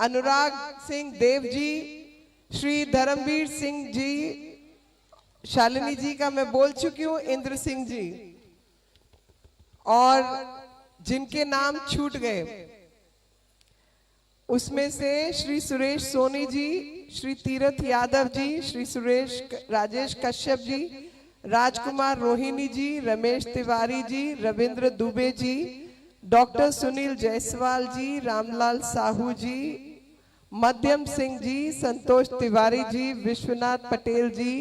अनुराग सिंह देव जी, श्री धर्मवीर सिंह जी, शालिनी जी का मैं बोल चुकी हूँ, इंद्र सिंह जी, और जिनके नाम छूट गए उसमें से श्री सुरेश सोनी जी, श्री तीरथ यादव जी, श्री राजेश कश्यप जी, राजकुमार रोहिणी जी, रमेश तिवारी जी, रविंद्र दुबे जी, डॉक्टर सुनील जायसवाल जी, रामलाल साहू जी, मध्यम सिंह जी, संतोष तिवारी जी, विश्वनाथ पटेल जी,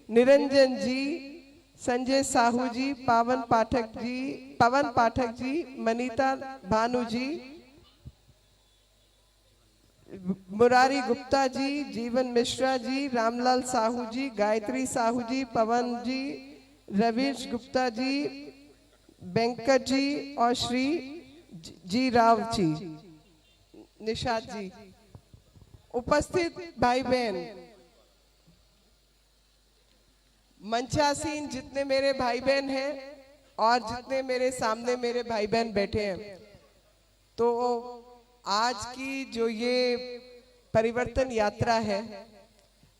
निरंजन जी, संजय साहू जी, पवन पाठक जी, मनीता भानु जी, मुरारी गुप्ता जी, जीवन मिश्रा जी, रामलाल साहू जी, गायत्री साहू जी, पवन जी, रवीश गुप्ता जी, वेंकट जी और श्री जी राव जी, निषाद जी, उपस्थित भाई बहन, मंचासीन जितने मेरे भाई बहन हैं और जितने मेरे सामने मेरे भाई बहन बैठे हैं, तो आज की जो ये परिवर्तन यात्रा है,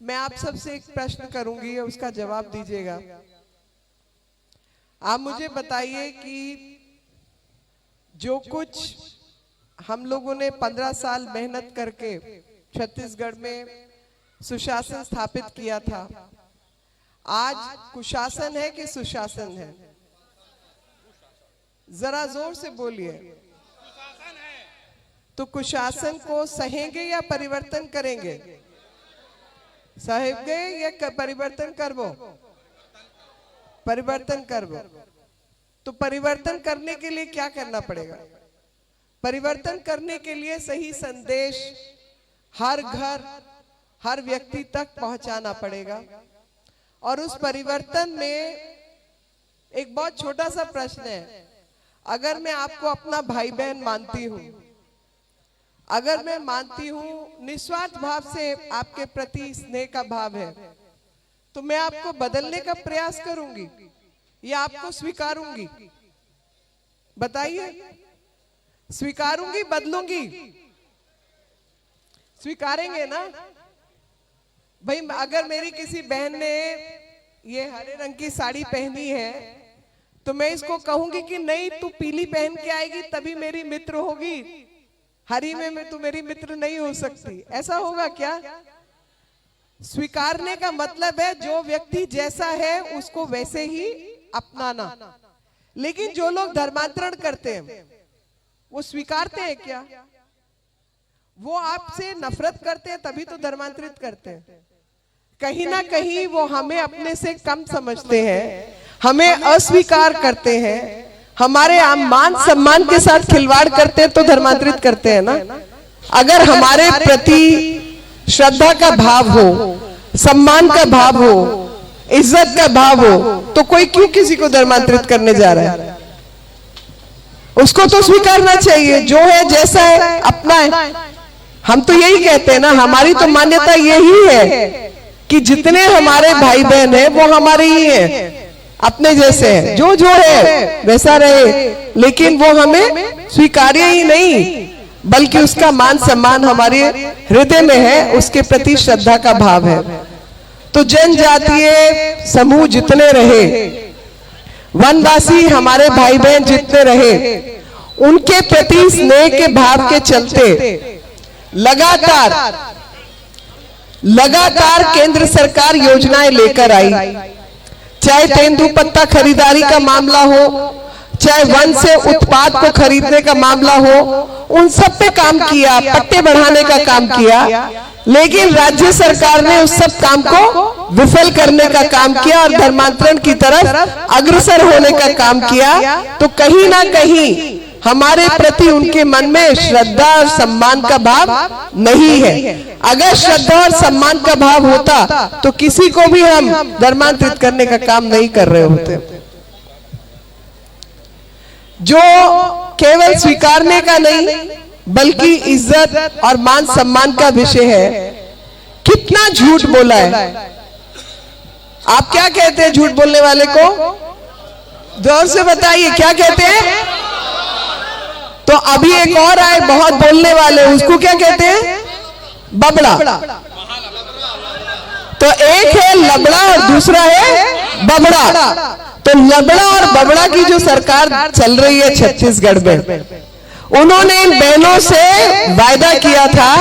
मैं आप सबसे एक प्रश्न करूंगी, उसका जवाब दीजिएगा। आप मुझे बताइए कि जो कुछ हम लोगों ने 15 साल मेहनत करके छत्तीसगढ़ में सुशासन स्थापित किया था, आज कुशासन है कि सुशासन है? जरा जोर से बोलिए। तो कुशासन को सहेंगे या परिवर्तन करेंगे? सहेंगे या परिवर्तन करबो? परिवर्तन करबो। तो परिवर्तन करने के लिए क्या करना पड़ेगा? परिवर्तन करने के लिए सही संदेश हर घर, हर व्यक्ति तक पहुंचाना पड़ेगा। और उस परिवर्तन में एक बहुत छोटा सा प्रश्न है, अगर मैं आपको अपना भाई बहन मानती हूं, अगर मैं मानती हूं निस्वार्थ भाव से आपके प्रति स्नेह का भाव है, तो मैं आपको बदलने का प्रयास करूंगी या आपको स्वीकारूंगी? बताइए, स्वीकारूंगी, बदलूंगी? स्वीकारेंगे ना भाई? अगर मेरी किसी बहन ने ये हरे रंग की साड़ी पहनी है, तो मैं इसको कहूंगी कि नहीं, तू पीली पहन के आएगी तभी मेरी मित्र होगी, हरी में तू मेरी मित्र नहीं हो सकती। ऐसा होगा क्या? स्वीकारने का मतलब है जो व्यक्ति जैसा है उसको वैसे ही अपनाना। लेकिन जो लोग धर्मांतरण करते हैं वो स्वीकारते हैं क्या? वो आपसे नफरत करते हैं तभी तो धर्मांतरित करते हैं। कहीं ना कहीं वो हमें अपने से कम समझते हैं, हमें अस्वीकार करते हैं, हमारे मान सम्मान के साथ खिलवाड़ करते हैं, तो धर्मांतरित करते हैं ना। अगर हमारे प्रति श्रद्धा का भाव हो, सम्मान का भाव हो, इज्जत का भाव हो, तो कोई क्यों किसी को धर्मांतरित करने जा रहा है? उसको तो स्वीकारना चाहिए, जो है जैसा है अपना है। हम तो यही कहते हैं ना, हमारी तो मान्यता यही है कि जितने हमारे भाई बहन हैं वो हमारे ही हैं, अपने जैसे हैं, जो जो है वैसा रहे। लेकिन वो हमें स्वीकार्य ही नहीं, बल्कि उसका मान सम्मान हमारे हृदय में है, उसके प्रति श्रद्धा का भाव है। तो जनजातीय समूह जितने रहे, वनवासी हमारे भाई बहन जितने रहे, उनके प्रति स्नेह के भाव के चलते लगातार केंद्र सरकार योजनाएं लेकर आई। चाहे तेंदुपत्ता खरीदारी का मामला हो, चाहे वन से उत्पाद को खरीदने का मामला हो, उन सब पे काम किया, पट्टे बढ़ाने का काम किया। लेकिन राज्य सरकार ने उस सब काम को विफल करने का काम किया और धर्मांतरण की तरफ अग्रसर होने का काम किया। तो कहीं ना कहीं हमारे प्रति उनके मन में श्रद्धा और सम्मान का भाव नहीं है। अगर श्रद्धा और सम्मान का भाव होता तो किसी को भी हम धर्मांतरित करने का काम नहीं कर रहे होते। जो केवल स्वीकारने का नहीं बल्कि इज्जत और मान सम्मान का विषय है, कितना झूठ बोला है। आप क्या कहते हैं झूठ बोलने वाले को? जोर से बताइए, क्या कहते हैं? तो अभी एक और आए बहुत बोलने वाले, उसको क्या कहते हैं? बबड़ा। तो एक है लबड़ा और दूसरा है बबड़ा। तो लबड़ा और बबड़ा की जो सरकार चल रही है छत्तीसगढ़ में, उन्होंने इन बहनों से वायदा किया था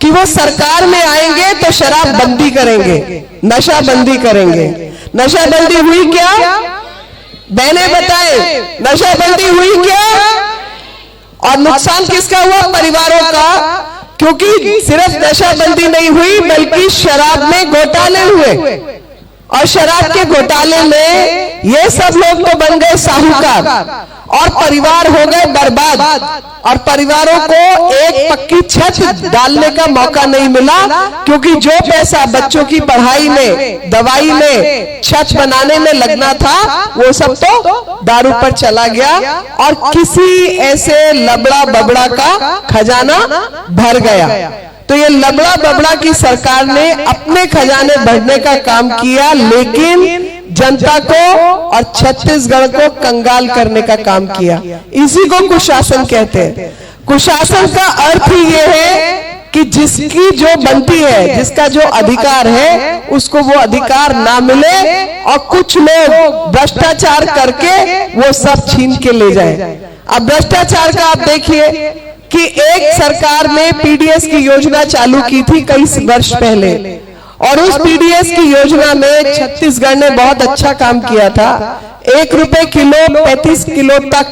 कि वो सरकार में आएंगे तो शराब बंदी करेंगे, नशा बंदी करेंगे। नशा बंदी हुई क्या? बहने बताए, नशा बंदी हुई क्या? और नुकसान किसका हुआ? परिवारों का। क्योंकि सिर्फ नशा बंदी नहीं हुई बल्कि शराब में घोटाले हुए, और शराब के घोटाले में ये सब लोग तो बन गए साहूकार और परिवार हो गए बर्बाद। और परिवारों को एक पक्की छत डालने का मौका नहीं मिला, क्योंकि जो पैसा बच्चों की पढ़ाई में, दवाई में, छत बनाने में लगना था, वो सब तो दारू पर चला गया और किसी ऐसे लबड़ा बबड़ा का खजाना भर गया। तो ये लबड़ा बबड़ा की सरकार ने अपने खजाने भरने का काम किया, लेकिन जनता को और छत्तीसगढ़ को कंगाल करने का काम किया। इसी को कुशासन कहते हैं। कुशासन का अर्थ ही ये है कि जिसकी जो बनती है, जिसका जो अधिकार है, उसको वो अधिकार ना मिले और कुछ लोग भ्रष्टाचार करके वो सब छीन के ले जाए। अब भ्रष्टाचार का आप देखिए कि एक सरकार ने पीडीएस की योजना चालू की थी कई वर्ष पहले, और उस पीडीएस की योजना में छत्तीसगढ़ ने बहुत अच्छा काम किया था। 1 रुपए किलो 35 किलो तक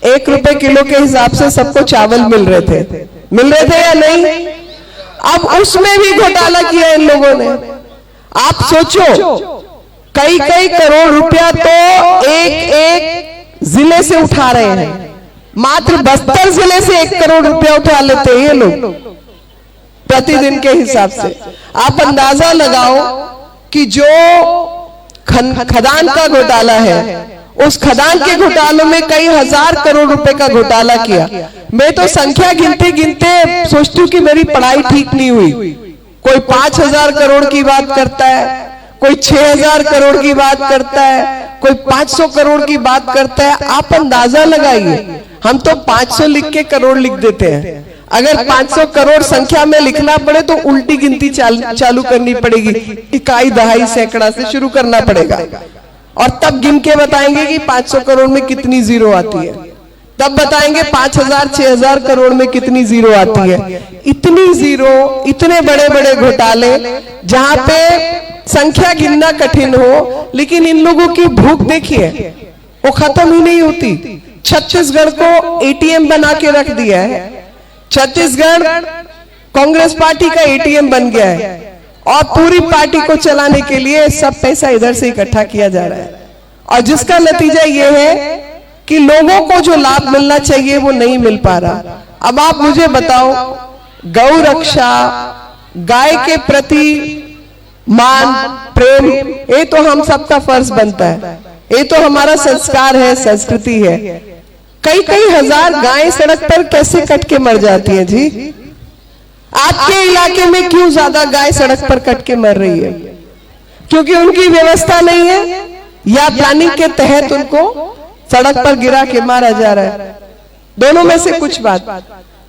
1 रुपए किलो के हिसाब से सबको चावल मिल रहे थे या नहीं? अब उसमें भी घोटाला किया इन लोगों ने। आप सोचो, कई करोड़ रुपया तो एक जिले से उठा रहे हैं। मात्र बस्तर जिले से 1 करोड़ रुपया उठा लेते हैं ये लोग प्रतिदिन के हिसाब से। आप अंदाजा लगाओ कि जो खदान का घोटाला है, उस खदान के घोटालों में कई हजार करोड़ रुपए का घोटाला किया। मैं तो संख्या गिनते गिनते सोचती हूँ कि मेरी पढ़ाई ठीक नहीं हुई। कोई 5,000 करोड़ की बात करता है, कोई 6,000 करोड़ की बात करता है, कोई 500 करोड़ की बात करता है। आप अंदाजा लगाइए, हम तो 500 लिख के करोड़ लिख देते हैं। अगर 500 करोड़ संख्या में लिखना पड़े तो उल्टी गिनती चालू करनी पड़ेगी, इकाई, दहाई, सैकड़ा से शुरू करना पड़ेगा, और तब गिन के बताएंगे कि 500 करोड़ में कितनी जीरो आती है। तब बताएंगे 5,000 6,000 करोड़ में कितनी जीरो आती है। इतनी जीरो, इतने बड़े बड़े घोटाले, जहां पे संख्या गिनना कठिन हो, लेकिन इन लोगों की भूख देखिए, वो खत्म ही नहीं होती। छत्तीसगढ़ को एटीएम बना के रख दिया है। छत्तीसगढ़ कांग्रेस पार्टी का एटीएम बन गया है, और पूरी पार्टी को चलाने के लिए सब पैसा इधर से इकट्ठा किया जा रहा है, और जिसका नतीजा ये है कि लोगों को जो लाभ मिलना चाहिए वो नहीं मिल पा रहा। अब आप मुझे बताओ, गौ रक्षा, गाय के प्रति मान, प्रेम, ये तो हम सबका फर्ज बनता है, ये तो हमारा संस्कार है, संस्कृति है। कई हजार गायें सड़क पर कैसे कट के मर जाती हैं जी? आपके इलाके में क्यों ज्यादा गाय सड़क पर कट के मर रही है? क्योंकि उनकी व्यवस्था नहीं है, या प्लानिंग के तहत उनको सड़क पर गिरा के मारा जा रहा है? दोनों में से कुछ बात।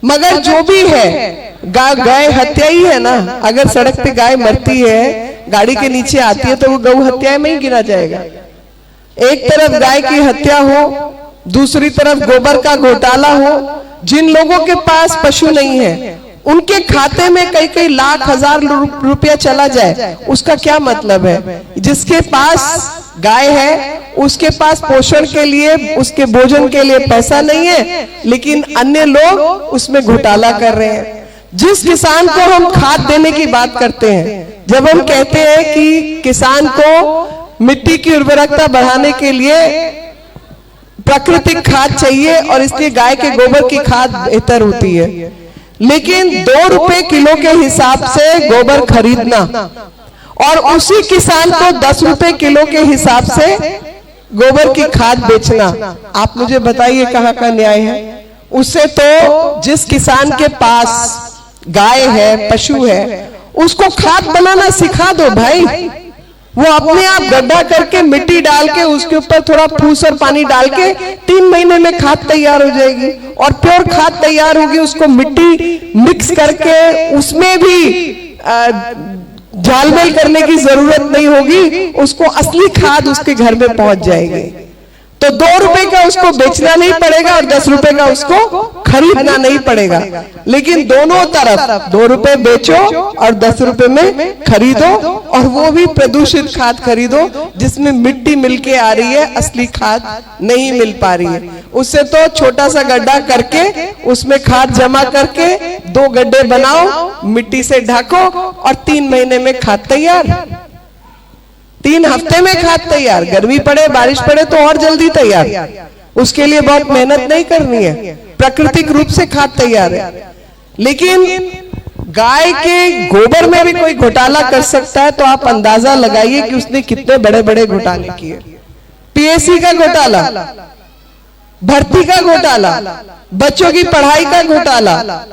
मगर जो भी है, गाय हत्या ही है ना। अगर सड़क पे गाय मरती है, गाड़ी के नीचे आती है, तो वो गौ हत्या में ही गिना जाएगा। एक तरफ गाय की हत्या हो, दूसरी तरफ गोबर का घोटाला हो। जिन लोगों के पास पशु नहीं है, उनके खाते में कई लाख हजार रुपया चला जाए, उसका क्या मतलब है? जिसके पास गाय है, उसके पास पोषण के लिए, उसके भोजन के लिए पैसा नहीं है, लेकिन अन्य लोग उसमें घोटाला कर रहे हैं। जिस किसान को हम खाद देने की बात करते हैं, जब हम कहते हैं कि किसान को मिट्टी की उर्वरकता बढ़ाने के लिए प्राकृतिक खाद चाहिए, और इसलिए गाय के गोबर की खाद बेहतर होती है, लेकिन 2 रुपए किलो के हिसाब से गोबर खरीदना और उसी किसान को 10 रुपए किलो के हिसाब से गोबर की खाद बेचना, आप मुझे बताइए कहाँ का न्याय है? उससे तो जिस किसान के पास गाय है, पशु है, उसको खाद बनाना सिखा दो भाई। वो अपने आप गड्ढा करके मिट्टी डाल के उसके ऊपर थोड़ा फूस और पानी डाल के 3 महीने में खाद तैयार हो जाएगी और प्योर खाद तैयार होगी। उसको मिट्टी मिक्स करके उसमें भी झालमेल करने की जरूरत नहीं होगी, उसको असली खाद उसके घर में पहुंच जाएगी। तो 2 रुपए का उसको बेचना नहीं पड़ेगा और 10 रुपए का उसको खरीदना नहीं पड़ेगा, लेकिन दोनों तरफ 2 रुपए बेचो और 10 रुपए में खरीदो, और वो भी प्रदूषित खाद खरीदो जिसमें मिट्टी मिलके आ रही है, असली खाद नहीं मिल पा रही है। उससे तो छोटा सा गड्ढा करके उसमें खाद जमा करके 2 गड्ढे बनाओ, मिट्टी से ढको और 3 महीने में खाद तैयार, 3 हफ्ते में खाद तैयार। गर्मी पड़े बारिश पड़े तो और जल्दी तैयार, उसके लिए बहुत मेहनत नहीं करनी है, प्राकृतिक रूप से खाद तैयार है। लेकिन गाय के गोबर में भी कोई घोटाला कर सकता है तो आप अंदाजा लगाइए कि उसने कितने बड़े बड़े घोटाले किए। पीएससी का घोटाला, भर्ती का घोटाला, बच्चों की पढ़ाई का घोटाला,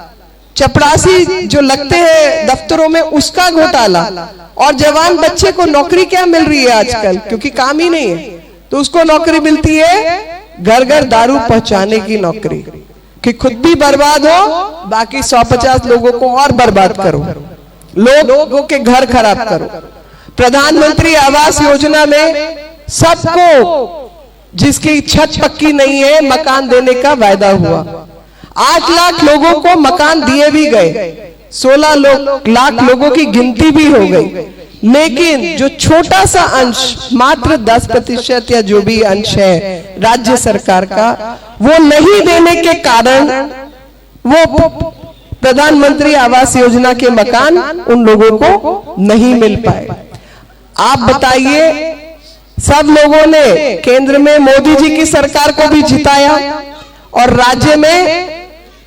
चपरासी जो लगते हैं दफ्तरों में उसका घोटाला, और जवान बच्चे को नौकरी क्या मिल रही है आजकल, क्योंकि काम ही नहीं है तो उसको नौकरी मिलती है घर घर दारू पहुंचाने की नौकरी, कि खुद भी बर्बाद हो बाकी 150 लोगों को और बर्बाद करो, लोगों के घर खराब करो। प्रधानमंत्री आवास योजना में सबको जिसकी छत पक्की नहीं है मकान देने का वायदा हुआ, 8 लाख लोगों को मकान दिए भी गए, 16 लाख लोगों की गिनती भी हो गई, लेकिन जो छोटा सा अंश मात्र 10% या जो भी अंश है राज्य सरकार का, वो नहीं देने के कारण वो प्रधानमंत्री आवास योजना के मकान उन लोगों को नहीं मिल पाए। आप बताइए, सब लोगों ने केंद्र में मोदी जी की सरकार को भी जिताया और राज्य में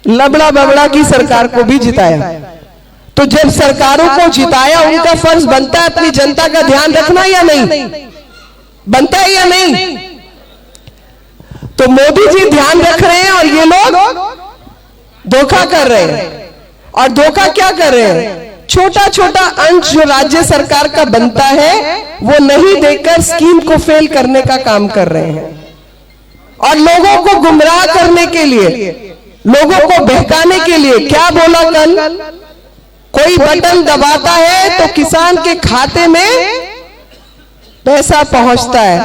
लबड़ा बबड़ा की सरकार को भी जिताया, तो जब सरकारों को जिताया उनका फर्ज बनता है अपनी जनता का ध्यान रखना या नहीं, बनता है या नहीं? तो मोदी जी ध्यान रख रहे हैं और ये लोग धोखा कर रहे हैं। और धोखा क्या कर रहे हैं? छोटा छोटा अंश जो राज्य सरकार का बनता है वो नहीं देकर स्कीम को फेल करने का काम कर रहे हैं, और लोगों को गुमराह करने के लिए, लोगों को बहकाने के लिए। क्या बोला कल? कोई बटन दबाता है तो किसान के खाते में पैसा पहुंचता है।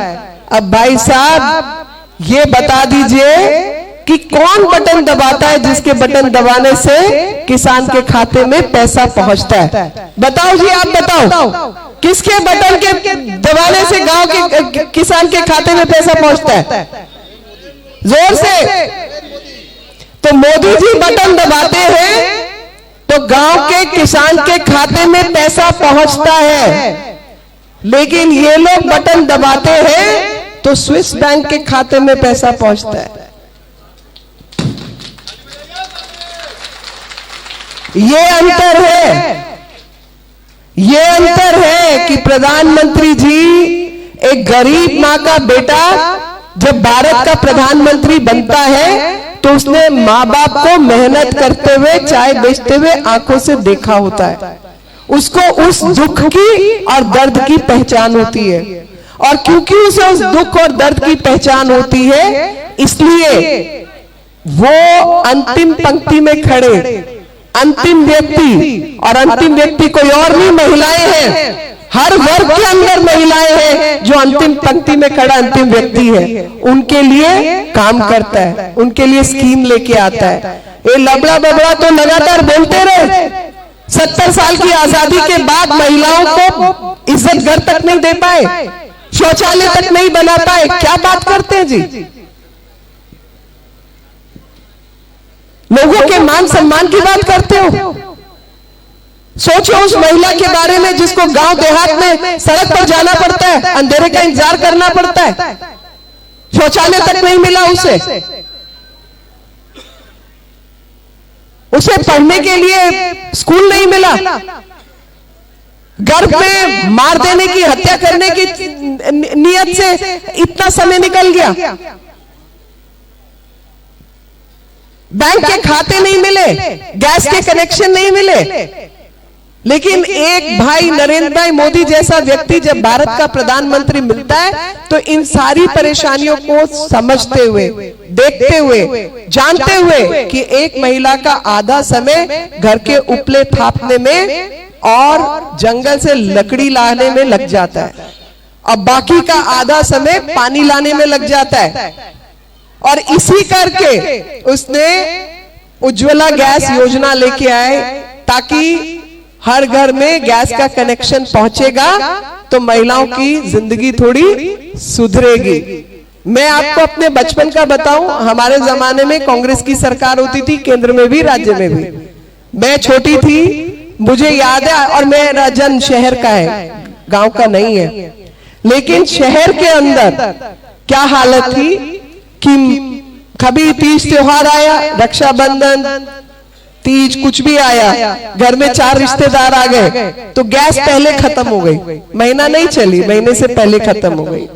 अब भाई साहब ये बता दीजिए कि कौन बटन दबाता है जिसके बटन दबाने से किसान के खाते में पैसा पहुंचता है? बताओ जी, आप बताओ किसके बटन के दबाने से गांव के किसान के खाते में पैसा पहुंचता है? जोर से। तो मोदी जी बटन दबाते हैं तो गांव के किसान के खाते में पैसा पहुंचता है, लेकिन ये लोग बटन दबाते हैं तो स्विस बैंक के खाते में पैसा पहुंचता है। ये अंतर है, ये अंतर है कि प्रधानमंत्री जी एक गरीब मां का बेटा जब भारत का प्रधानमंत्री बनता है तो उसने माँ बाप को मेहनत करते हुए, चाय बेचते हुए आंखों से देखा होता है, उसको उस दुख की और दर्द की पहचान होती है। और क्योंकि उसे उस दुख और दर्द की पहचान होती है, इसलिए वो अंतिम पंक्ति में खड़े अंतिम व्यक्ति, और अंतिम व्यक्ति कोई और नहीं, महिलाएं हैं, हर वर्ग के अंदर महिलाएं हैं जो अंतिम पंक्ति में खड़ा अंतिम व्यक्ति है, उनके लिए काम करता है, उनके लिए स्कीम लेके आता है। ये लबड़ा बबड़ा तो लगातार बोलते रहे, 70 साल की आजादी के बाद महिलाओं को इज्जत घर तक नहीं दे पाए, शौचालय तक नहीं बना पाए। क्या बात करते हैं जी? लोगों के मान सम्मान की बात करते हो? सोचो उस महिला के बारे में जिसको गांव देहात में सड़क पर जाना पड़ता है, अंधेरे का इंतजार करना पड़ता है, शौचालय तक नहीं मिला उसे पढ़ने के लिए स्कूल नहीं मिला, गर्भ में मार देने की, हत्या करने की नियत से इतना समय निकल गया, बैंक के खाते नहीं मिले, गैस के कनेक्शन नहीं मिले, लेकिन एक भाई नरेंद्र भाई मोदी जैसा व्यक्ति जब भारत का प्रधानमंत्री मिलता है तो इन सारी परेशानियों को समझते हुए, देखते हुए, जानते हुए कि एक महिला का आधा समय घर के उपले थापने में और जंगल से लकड़ी लाने में लग जाता है और बाकी का आधा समय पानी लाने में लग जाता है। और इसी करके उसने उज्ज्वला गैस योजना लेके आए ताकि हर घर में गैस का कनेक्शन पहुंचेगा तो महिलाओं की जिंदगी थोड़ी सुधरेगी। मैं आपको अपने बचपन का बताऊं, हमारे जमाने में कांग्रेस की सरकार होती थी, केंद्र में भी राज्य में भी। मैं छोटी थी, मुझे याद है, और मेरा जन्म शहर का है, गांव का नहीं है। लेकिन शहर के अंदर क्या हालत थी कि कभी तीज त्योहार आया, रक्षाबंधन, तीज, कुछ भी आया, घर में 4 रिश्तेदार आ गए तो गैस पहले खत्म हो गई। महीना नहीं चली, महीने से पहले खत्म हो गई।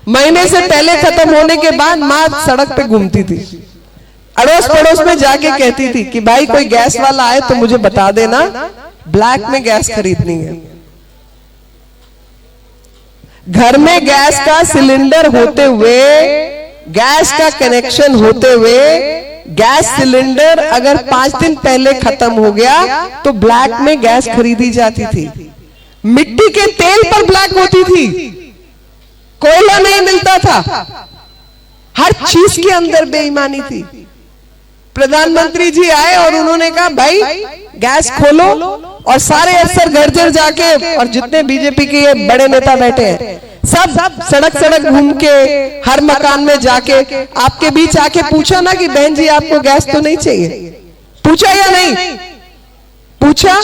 महीने से पहले खत्म होने के बाद माँ सड़क पे घूमती थी, अड़ोस पड़ोस में जाके कहती थी कि भाई कोई गैस वाला आए तो मुझे बता देना, ब्लैक में गैस खरीदनी है। घर में गैस का सिलेंडर होते हुए, गैस का कनेक्शन होते हुए, गैस सिलेंडर अगर 5 दिन पहले खत्म हो गया तो ब्लैक में गैस खरीदी जाती थी। मिट्टी के तेल पर ब्लैक होती थी, कोयला नहीं मिलता था, हर चीज के अंदर बेईमानी थी। प्रधानमंत्री जी आए और उन्होंने कहा भाई गैस खोलो, और सारे अफसर घर घर जाके, और जितने बीजेपी के ये बड़े नेता बैठे हैं सब सड़क सड़क घूम के, हर मकान में जाके आपके बीच आके पूछा ना कि बहन जी आपको गैस तो नहीं चाहिए, पूछा या नहीं पूछा?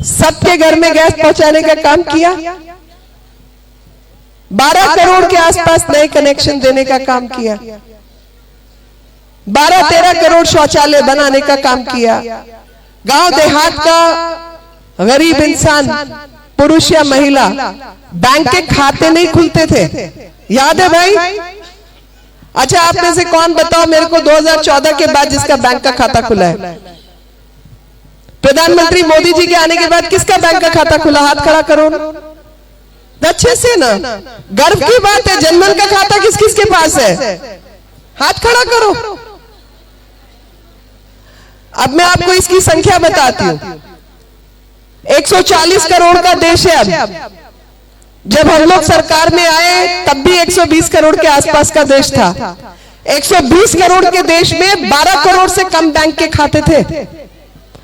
सबके घर में गैस पहुंचाने का काम किया। 12 करोड़ के आसपास नए कनेक्शन देने का काम किया, 12-13 करोड़ शौचालय बनाने का काम किया। गांव देहात का गरीब इंसान, पुरुष या महिला, बैंक के खाते नहीं खुलते थे, याद है भाई? अच्छा, आप में से कौन बताओ मेरे को 2014 के बाद जिसका बैंक का खाता खुला है? प्रधानमंत्री मोदी जी के आने के बाद किसका बैंक का खाता खुला? हाथ खड़ा करो अच्छे से ना, गर्व की बात है। जनधन का खाता किस किस के पास है? हाथ खड़ा करो। अब मैं आपको इसकी संख्या बताती हूं। 140 करोड़ का देश है। अब जब हम लोग सरकार में आए तब भी 120 करोड़ के आसपास का देश था। 120 करोड़ के देश में 12 करोड़ से कम बैंक के खाते थे,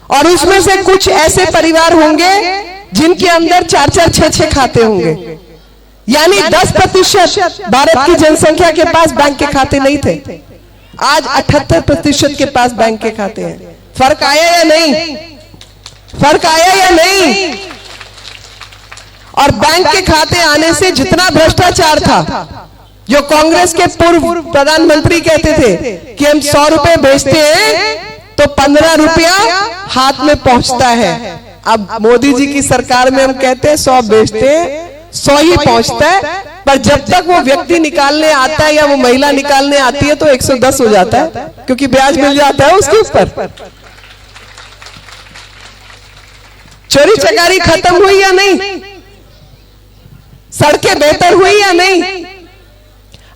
और उसमें से कुछ ऐसे परिवार होंगे जिनके अंदर 4-4, 6-6 खाते होंगे। यानी 10% भारत की जनसंख्या के पास बैंक के खाते नहीं थे। आज 78% के पास बैंक के खाते हैं। फर्क आया या नहीं? फर्क आया या नहीं? और बैंक के खाते आने से जितना भ्रष्टाचार था, जो कांग्रेस के पूर्व प्रधानमंत्री कहते थे कि हम 100 रुपए भेजते हैं तो 15 रुपया हाथ में पहुंचता है, अब मोदी जी की सरकार में हम कहते हैं 100 भेजते हैं 100 ही पहुंचता है। पर जब तक वो व्यक्ति निकालने आता है या वो महिला निकालने आती है तो 110 हो जाता है, क्योंकि ब्याज मिल जाता है उसके ऊपर। चोरी चकारी खत्म हुई या नहीं? सड़कें बेहतर हुई या नहीं?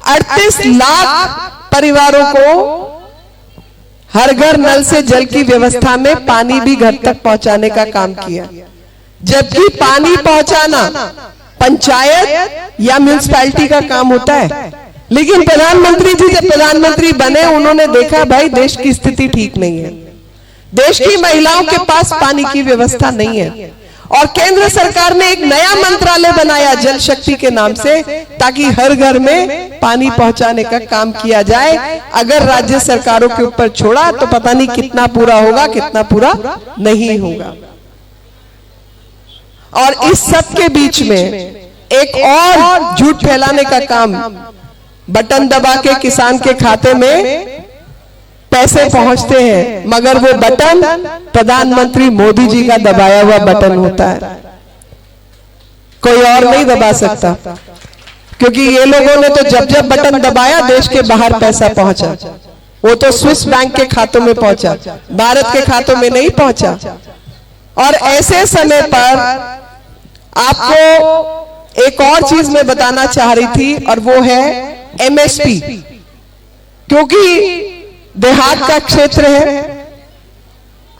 38 लाख परिवारों को हर घर नल से जल की व्यवस्था में पानी भी घर तक पहुंचाने का काम किया। जबकि पानी पहुंचाना पंचायत या म्युनिसिपैलिटी का काम होता है, लेकिन प्रधानमंत्री जी जब प्रधानमंत्री बने उन्होंने देखा भाई देश की स्थिति ठीक नहीं है, देश की महिलाओं के पास पानी की व्यवस्था नहीं है, और केंद्र सरकार ने एक नया मंत्रालय बनाया जल शक्ति के नाम से, ताकि हर घर में पानी पहुंचाने का काम किया जाए। अगर राज्य सरकारों के ऊपर छोड़ा तो पता नहीं कितना पूरा होगा, कितना पूरा नहीं होगा। और इस सब के बीच में एक और झूठ फैलाने का काम, बटन दबा के किसान के खाते में पैसे पहुंचते हैं, मगर वो बटन प्रधानमंत्री मोदी जी का दबाया हुआ बटन होता है, कोई और नहीं दबा सकता। क्योंकि ये लोगों ने तो जब जब बटन दबाया देश के बाहर पैसा पहुंचा, वो तो स्विस बैंक के खातों में पहुंचा, भारत के खातों में नहीं पहुंचा। और ऐसे समय पर आपको एक और चीज मैं बताना चाह रही थी, और वो है एमएसपी। क्योंकि देहात का क्षेत्र है,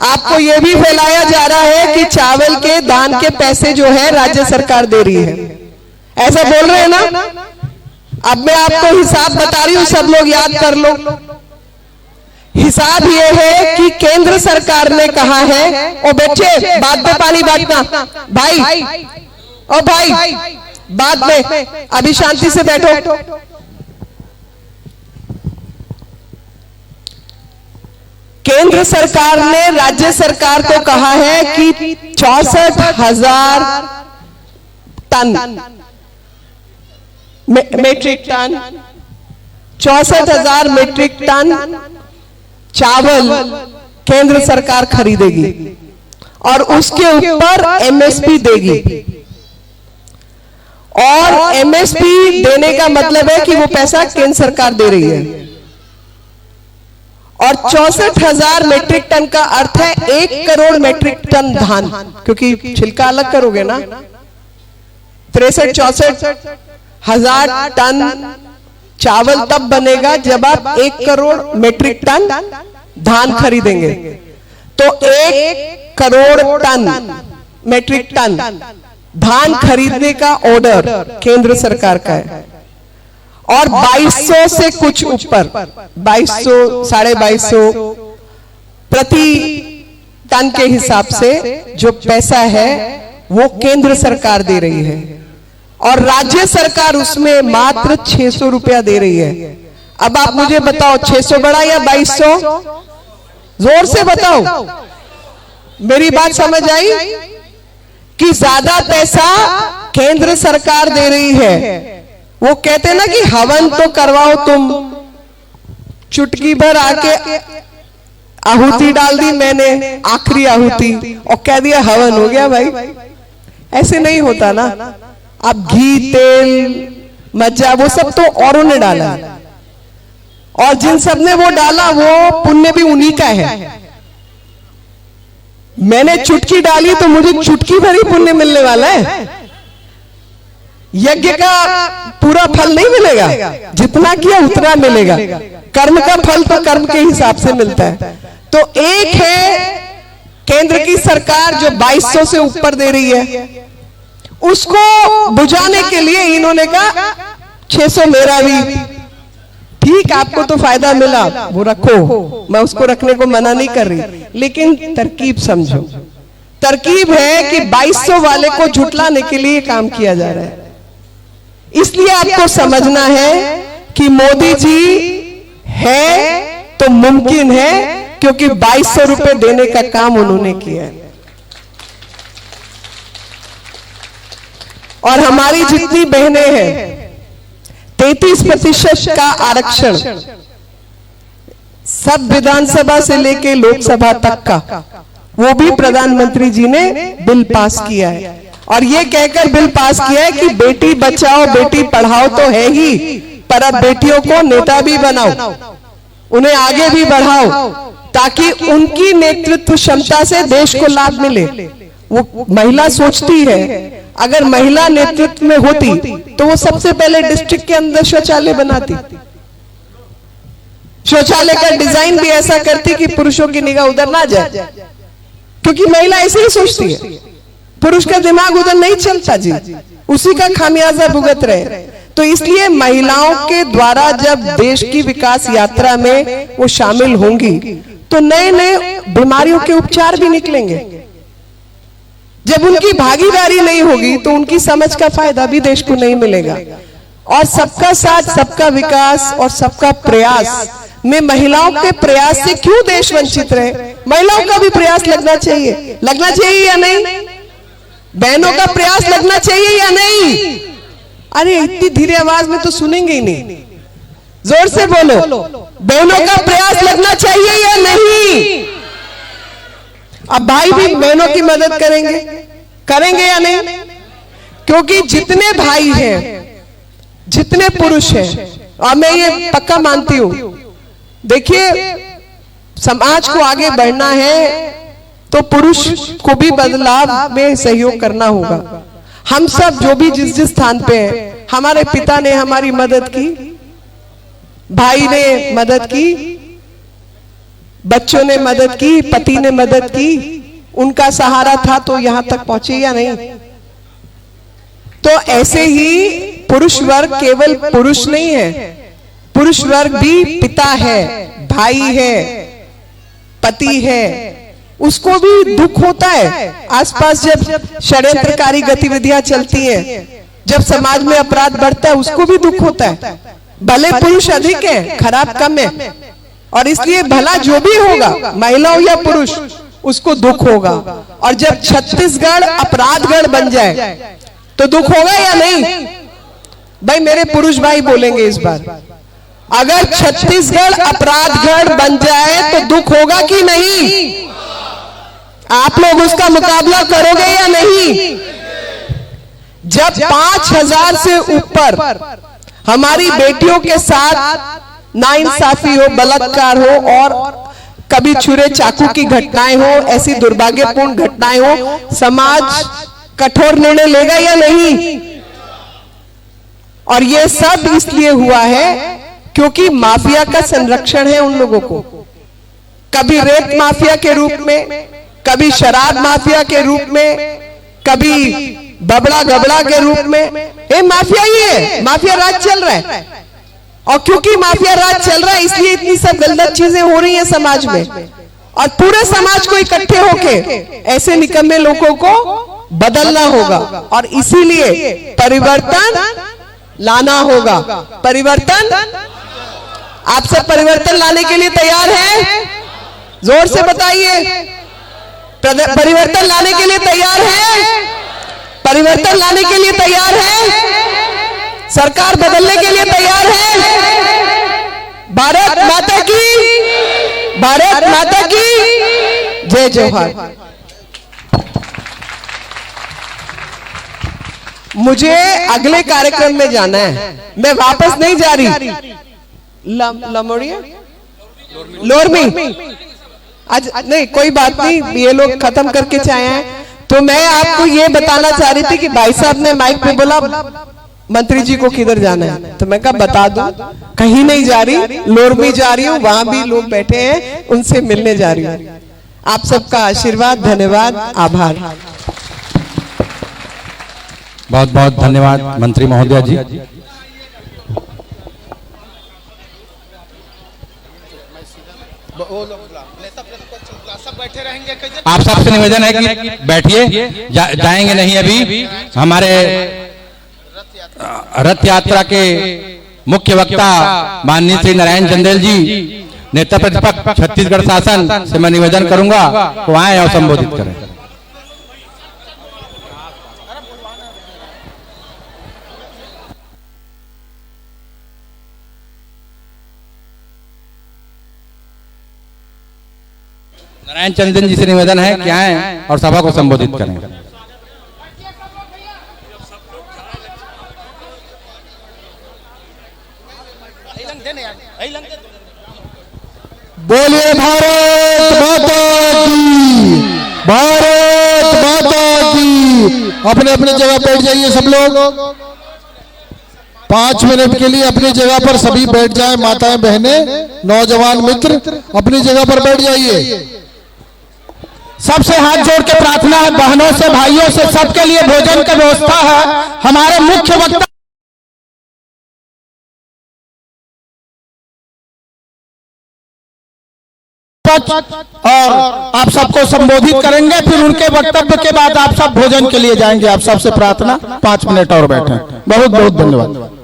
आपको यह भी फैलाया जा रहा है कि चावल के दान के पैसे जो है राज्य सरकार दे रही है, ऐसा बोल रहे हैं ना। अब मैं आपको हिसाब बता रही हूं, सब लोग याद कर लो। हिसाब ये है कि केंद्र सरकार ने कहा है, ओ बच्चे बात पे पानी बांटना, भाई ओ भाई बाद में, अभी शांति से बैठो। केंद्र सरकार ने राज्य सरकार को कहा है कि 64,000 tonne metric tonne 64,000 metric tonne चावल केंद्र सरकार खरीदेगी और उसके ऊपर एमएसपी देगी। और एमएसपी देने का मतलब है कि वो पैसा केंद्र सरकार दे रही है। और 64,000 मेट्रिक टन का अर्थ है 1 करोड़ मेट्रिक टन धान, क्योंकि छिलका अलग करोगे ना। 63-64,000 टन चावल तब बनेगा जब आप 1 करोड़ मेट्रिक टन धान खरीदेंगे। तो 1 करोड़ टन मेट्रिक टन धान खरीदने का ऑर्डर केंद्र सरकार का है। और 2200 से कुछ ऊपर 2200 2250 प्रति टन के हिसाब से जो पैसा है वो केंद्र सरकार दे रही है, और राज्य सरकार उसमें मात्र 600 रुपया दे रही है। अब आप मुझे बताओ, 600 बड़ा या 2200? जोर से बताओ, मेरी बात समझ आई कि ज्यादा पैसा केंद्र सरकार दे रही है। वो कहते ना कि हवन तो करवाओ तुम, चुटकी भर आके आहुति डाल दी मैंने, आखिरी आहुति, और कह दिया हवन हो गया। भाई ऐसे नहीं होता ना। अब घी तेल मज्जा वो सब तो औरों ने डाला, और जिन सब ने वो डाला वो पुण्य भी उन्हीं का है। मैंने चुटकी डाली तो मुझे चुटकी भर ही पुण्य मिलने वाला है। यज्ञ का पूरा फल नहीं मिलेगा, जितना किया उतना मिलेगा। कर्म का फल तो कर्म के हिसाब से मिलता है। तो एक है केंद्र की सरकार जो 2200 से ऊपर दे रही है, उसको बुझाने के लिए इन्होंने कहा 600 मेरा भी ठीक, आपको तो फायदा मिला वो रखो, मैं उसको रखने को मना नहीं कर रही, लेकिन तरकीब समझो। तरकीब है कि 2200 वाले को झुटलाने के लिए काम किया जा रहा है। इसलिए आपको समझना है कि मोदी जी है तो मुमकिन है, क्योंकि 2200 रुपए देने का काम उन्होंने किया है। और हमारी जितनी बहनें हैं 33% का आरक्षण सब विधानसभा से लेके लोकसभा तक का, वो भी प्रधानमंत्री जी ने बिल पास किया है। और ये कहकर बिल पास किया है कि बेटी बचाओ बेटी पढ़ाओ तो है ही, पर अब बेटियों को नेता भी बनाओ, उन्हें आगे भी बढ़ाओ, ताकि उनकी नेतृत्व क्षमता से देश को लाभ मिले। वो महिला सोचती है अगर महिला नेतृत्व में होती तो वो सबसे पहले डिस्ट्रिक्ट के अंदर शौचालय बनाती, शौचालय का डिजाइन भी ऐसा करती कि पुरुषों की निगाह उधर ना जाए, क्योंकि महिला ऐसे ही सोचती है। पुरुष का दिमाग उधर नहीं चलता जी, उसी का खामियाजा भुगत रहे। तो इसलिए महिलाओं के द्वारा जब देश की विकास यात्रा में वो शामिल होंगी तो नए नए बीमारियों के उपचार भी निकलेंगे। जब उनकी भागीदारी नहीं होगी तो उनकी समझ का फायदा भी देश को नहीं मिलेगा। और सबका साथ सबका विकास और सबका प्रयास में महिलाओं के प्रयास से क्यों देश वंचित रहे? महिलाओं का भी प्रयास लगना चाहिए, लगना चाहिए या नहीं? बहनों का प्रयास लगना चाहिए या नहीं? अरे इतनी धीरे आवाज में तो सुनेंगे ही नहीं, जोर से बोलो। बहनों का प्रयास लगना चाहिए या नहीं? अब भाई भी बहनों की मदद करेंगे, करेंगे या नहीं? क्योंकि जितने भाई हैं, जितने पुरुष हैं, और मैं ये पक्का मानती हूं, देखिए समाज को आगे बढ़ना है तो पुरुष को भी बदलाव में सहयोग करना होगा। हम सब जो भी जिस जिस स्थान पे हैं, हमारे पिता ने हमारी मदद की, भाई ने मदद की, बच्चों ने मदद की, पति ने मदद की, उनका सहारा था तो यहां तक पहुंचे या नहीं। तो ऐसे ही पुरुष वर्ग केवल पुरुष नहीं है, पुरुष वर्ग भी पिता है, भाई है, पति है, उसको भी दुख होता है। आसपास जब षड्यंत्रकारी गतिविधियां चलती हैं, जब समाज में अपराध बढ़ता है, उसको भी दुख होता है। भले पुरुष अधिक है, खराब कम है, और इसलिए भला जो भी होगा, महिला हो या पुरुष, उसको दुख होगा। और जब छत्तीसगढ़ अपराधगढ़ बन जाए तो दुख होगा या नहीं? भाई मेरे पुरुष भाई बोलेंगे इस बार, अगर छत्तीसगढ़ अपराधगढ़ बन जाए तो दुख होगा कि नहीं? आप लोग उसका मुकाबला करोगे या नहीं? जब 5000 से ऊपर हमारी बेटियों के साथ नाइंसाफी हो, बलात्कार हो, और कभी छुरे चाकू की घटनाएं हो, ऐसी दुर्भाग्यपूर्ण घटनाएं हो, समाज कठोर निर्णय लेगा या नहीं? और ये सब इसलिए हुआ है क्योंकि माफिया का संरक्षण है उन लोगों को, कभी रेत माफिया के रूप में, कभी शराब माफिया के रूप में, कभी बबड़ा गबड़ा के रूप में। ये माफिया ही है, माफिया राज चल रहा है। और क्योंकि माफिया राज चल रहा है, इसलिए इतनी सब गलत चीजें हो रही हैं समाज में। और पूरे समाज को इकट्ठे होके ऐसे निकम्मे लोगों को बदलना होगा, और इसीलिए परिवर्तन लाना होगा। परिवर्तन, आप सब परिवर्तन लाने के लिए तैयार हैं? जोर से बताइए, परिवर्तन लाने के लिए तैयार है? परिवर्तन लाने के लिए तैयार है? सरकार बदलने के लिए तैयार है? भारत माता की, भारत माता की जय जवाहर। मुझे अगले कार्यक्रम में जाना है, मैं वापस नहीं जा रही। लमोड़िया, लोरमी, आज नहीं, कोई बात नहीं, ये लोग खत्म करके चाहे हैं। तो मैं आपको ये बताना चाह रही थी कि भाई साहब ने माइक पे बोला मंत्री जी को किधर जाना है, तो मैं कहा बता दूं, कहीं नहीं जा रही, लोरमी जा रही हूँ, वहां भी लोग बैठे हैं, उनसे मिलने जा रही हूँ। आप सबका आशीर्वाद, धन्यवाद, आभार। बहुत बहुत धन्यवाद मंत्री महोदया जी। आप सबसे निवेदन है कि बैठिए, जाएंगे नहीं अभी। हमारे रथ यात्रा के मुख्य वक्ता माननीय श्री नारायण चंदेल जी, नेता प्रतिपक्ष छत्तीसगढ़ शासन से मैं निवेदन करूंगा वो आए और संबोधित करें। नारायण चंदेल जी से निवेदन है कि आए और सभा को संबोधित करें। बोलिए भारत माता की, भारत माता की। अपने अपने जगह बैठ जाइए सब लोग, 5 मिनट के लिए अपनी जगह पर सभी बैठ जाएं। माताएं, बहनें, नौजवान मित्र अपनी जगह पर बैठ जाइए। सबसे हाथ जोड़ के प्रार्थना है, बहनों से, भाइयों से, सबके लिए भोजन की व्यवस्था है। हमारे मुख्य वक्ता और आप सबको संबोधित करेंगे, फिर उनके वक्तव्य के बाद आप सब भोजन के लिए जाएंगे। आप सबसे प्रार्थना, 5 मिनट और बैठें। बहुत बहुत धन्यवाद।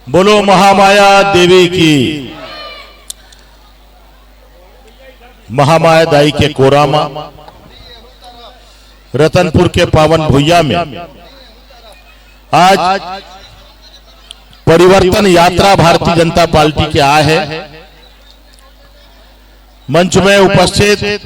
बोलो महामाया देवी की। महामाया दाई के कोरामा, रतनपुर के पावन भुइया में आज परिवर्तन यात्रा भारतीय जनता पार्टी की आ है। मंच में उपस्थित